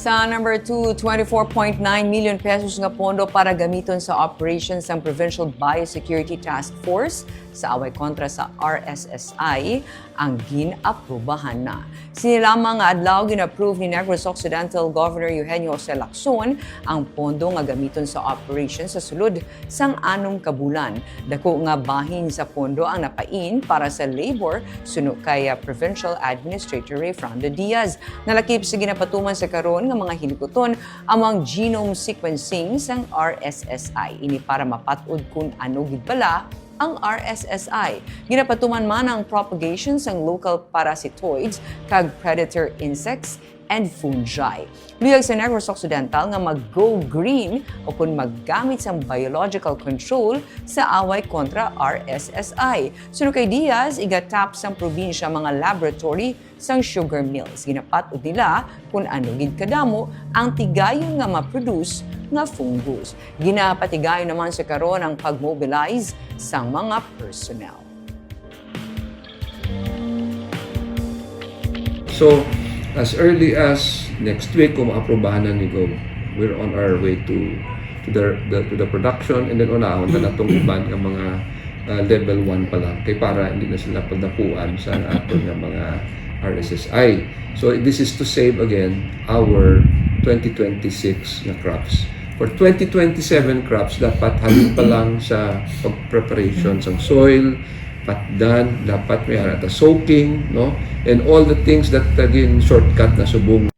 Sa number 2, 24.9 million pesos nga pondo para gamiton sa operations ng Provincial Biosecurity Task Force sa away kontra sa RSSI ang gin-aprubahan na. Sinilamang nga adlaw gin-approve ni Negros Occidental Governor Eugenio Jose Lacson ang pondo nga gamiton sa operations sa sulod sang 6 kabulan. Dako nga bahin sa pondo ang napain para sa labor suno kay Provincial Administrator Fernando Diaz. Nalakip sa ginapatuman sa karon nga mga hilikoton among genome sequencing sang RSSI. Ini para mapatud kung ano gid bala ang RSSI. Ginapatuman man ang propagation sang local parasitoids kag predator insects and fungi. Luyag sa Negros Occidental nga mag-go green o kung maggamit sa biological control sa away kontra RSSI. Suno kay Diaz, igatap sang probinsya mga laboratory sang sugar mills. Ginapat nila kung ano gid kadamo ang tigayon nga ma-produce nga fungus. Ginapatigayon naman sa karon ang pag-mobilize sang mga personnel. So, as early as next week, kung maaprubahan na ni Go, we're on our way to the production, and then unahon na natong iban ng mga level 1 pa lang kay para hindi na sila pagdapuan sa aton ng mga RSSI. So this is to save again our 2026 na crops. For 2027 crops, dapat halin pa lang sa preparation ng soil, patdan, dapat may harata soaking, no? And all the things that again shortcut na subong